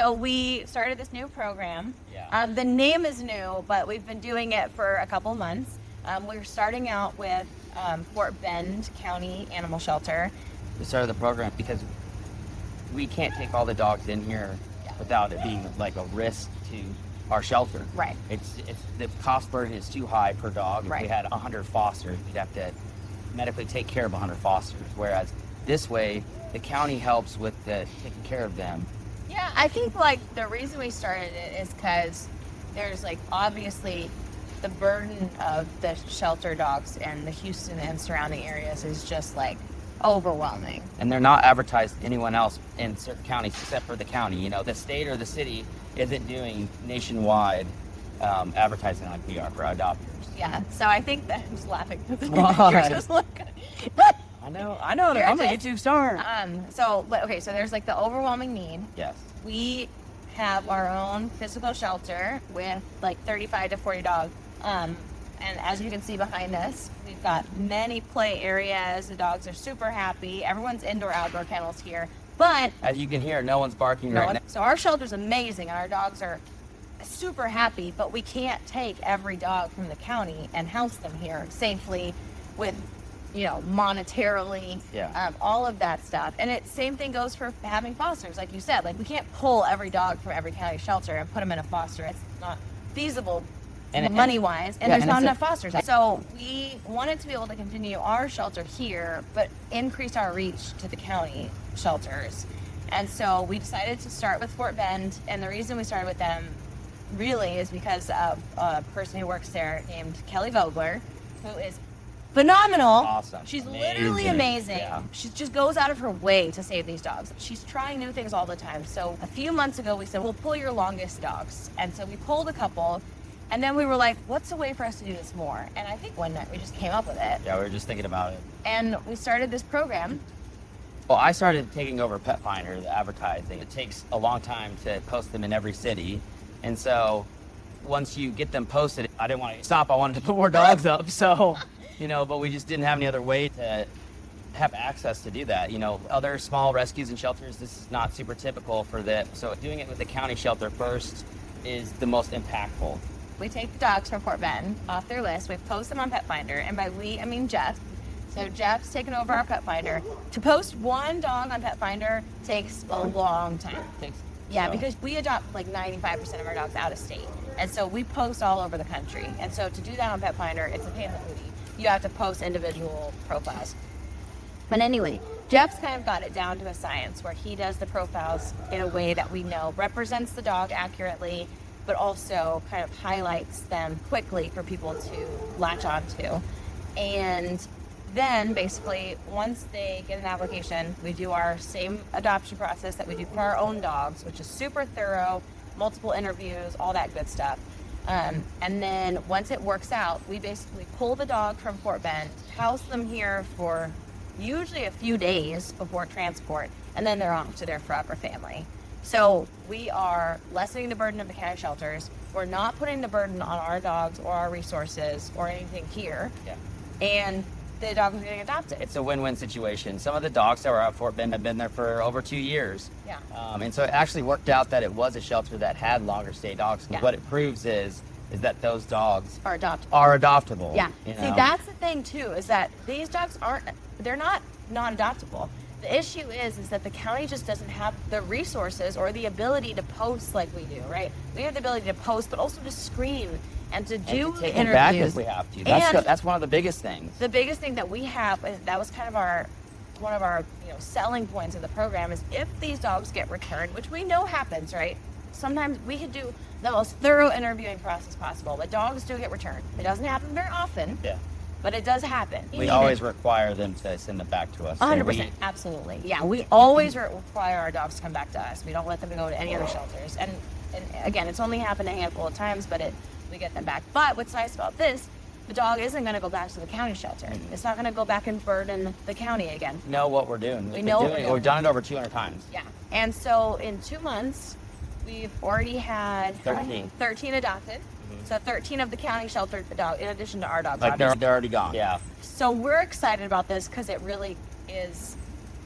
So we started this new program. Yeah. The name is new, but we've been doing it for a couple months. We're starting out with Fort Bend County Animal Shelter. We started the program because we can't take all the dogs in here without it being like a risk to our shelter. Right. It's the cost burden is too high per dog. Right. If we had 100 fosters, we'd have to medically take care of 100 fosters. Whereas this way, the county helps with taking care of them. Yeah, I think like the reason we started it is because there's like obviously the burden of the shelter dogs and the Houston and surrounding areas is just like overwhelming. And they're not advertised to anyone else in certain counties except for the county. You know, the state or the city isn't doing nationwide advertising like we are for adopters. Yeah, so I think that I'm just laughing. Why? You're just looking. I know. I'm a YouTube star. So there's like the overwhelming need. Yes. We have our own physical shelter with like 35 to 40 dogs. And as you can see behind us, we've got many play areas. The dogs are super happy. Everyone's indoor-outdoor kennels here. But as you can hear, no one's barking right now. So our shelter's amazing, and our dogs are super happy. But we can't take every dog from the county and house them here safely, with monetarily, all of that stuff. And same thing goes for having fosters, like you said. Like we can't pull every dog from every county shelter and put them in a foster. It's not feasible money-wise, and there's not enough fosters. So we wanted to be able to continue our shelter here, but increase our reach to the county shelters. And so we decided to start with Fort Bend, and the reason we started with them really is because of a person who works there named Kellie Volger, who is phenomenal. Awesome. She's literally amazing. Yeah. She just goes out of her way to save these dogs. She's trying new things all the time. So a few months ago, we said, we'll pull your longest dogs. And so we pulled a couple, and then we were like, what's a way for us to do this more? And I think one night we just came up with it. Yeah, we were just thinking about it. And we started this program. Well, I started taking over Pet Finder, the advertising. It takes a long time to post them in every city. And so once you get them posted, I didn't want to stop. I wanted to put more dogs up. So, but we just didn't have any other way to have access to do that. Other small rescues and shelters, this is not super typical for them. So doing it with the county shelter first is the most impactful. We take the dogs from Fort Bend off their list. We post them on Pet Finder, and by we, I mean Jeff. So Jeff's taken over our Pet Finder. To post one dog on Pet Finder takes a long time. Because we adopt like 95% of our dogs out of state. And so we post all over the country. And so to do that on Pet Finder, it's a pain in the booty. You have to post individual profiles. But anyway, Jeff's kind of got it down to a science where he does the profiles in a way that we know represents the dog accurately, but also kind of highlights them quickly for people to latch onto. And then basically, once they get an application, we do our same adoption process that we do for our own dogs, which is super thorough, multiple interviews, all that good stuff. And then once it works out, we basically pull the dog from Fort Bend, house them here for usually a few days before transport, and then they're off to their forever family. So we are lessening the burden of the county shelters. We're not putting the burden on our dogs or our resources or anything here. Yeah. And the dogs are getting adopted. It's a win-win situation. Some of the dogs that were at Fort Bend have been there for over 2 years. Yeah. And so it actually worked out that it was a shelter that had longer stay dogs. Yeah. What it proves is that those dogs Are adoptable. are adoptable. Yeah. See, that's the thing too, is that these dogs they're not non-adoptable. The issue is that the county just doesn't have the resources or the ability to post like we do, right? We have the ability to post, but also to screen and to do and to take interviews. Them back if we have to. That's one of the biggest things. The biggest thing that we have, and that was kind of one of our selling points of the program, is if these dogs get returned, which we know happens, right? Sometimes we could do the most thorough interviewing process possible, but dogs do get returned. It doesn't happen very often. Yeah. But it does happen. We always require them to send them back to us. 100%, absolutely. Yeah, we always require our dogs to come back to us. We don't let them go to any other shelters. And again, it's only happened a handful of times, but we get them back. But what's nice about this, the dog isn't going to go back to the county shelter. Mm-hmm. It's not going to go back and burden the county again. We know what we're doing. We know what we're doing. We've done it over 200 times. Yeah. And so in 2 months, we've already had 13 adopted. So 13 of the county sheltered dog, in addition to our dogs. Like they're already gone. Yeah. So we're excited about this because it really is,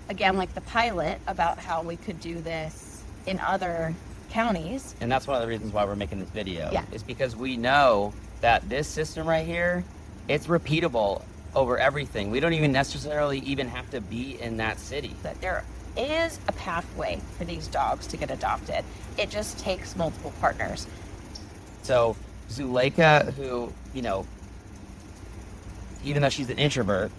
again, like the pilot about how we could do this in other counties. And that's one of the reasons why we're making this video. Yeah. Is because we know that this system right here, it's repeatable over everything. We don't even necessarily even have to be in that city. That there is a pathway for these dogs to get adopted. It just takes multiple partners. So Zuleika, who, you know, even though she's an introvert,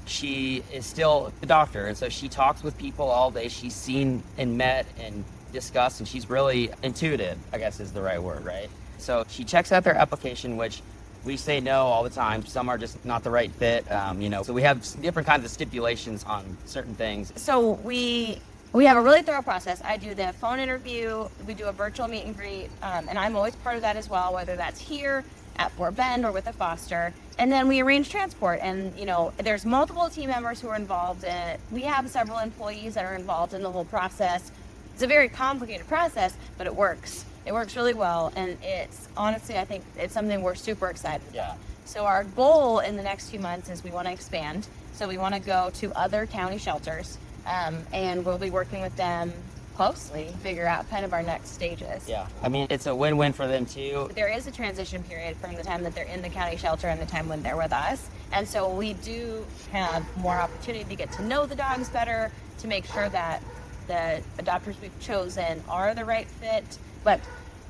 she is still a doctor, and so she talks with people all day. She's seen and met and discussed, and she's really intuitive, I guess is the right word, right? So she checks out their application, which we say no all the time. Some are just not the right fit, you know. So we have different kinds of stipulations on certain things. So we have a really thorough process. I do the phone interview, we do a virtual meet and greet, and I'm always part of that as well, whether that's here at Fort Bend or with a foster. And then we arrange transport, and you know, there's multiple team members who are involved in it. We have several employees that are involved in the whole process. It's a very complicated process, but it works. It works really well, and it's honestly, I think it's something we're super excited about. Yeah. So our goal in the next few months is we want to expand. So we want to go to other county shelters, and we'll be working with them closely, figure out kind of our next stages. Yeah. I mean, it's a win-win for them too. There is a transition period from the time that they're in the county shelter and the time when they're with us. And so we do have more opportunity to get to know the dogs better, to make sure that the adopters we've chosen are the right fit. But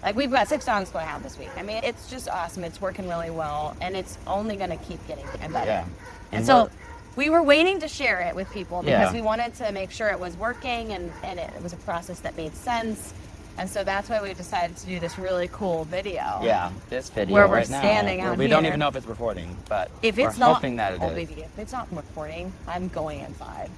like, we've got 6 dogs going out this week. I mean, it's just awesome. It's working really well, and it's only going to keep getting better. Yeah. And so we were waiting to share it with people because Yeah. we wanted to make sure it was working and it was a process that made sense. And so that's why we decided to do this really cool video. Yeah, this video Where we're right now, standing where out we don't here. even know if it's recording, but If we're it's not, hoping that it oh, is. baby, if it's not recording, I'm going inside.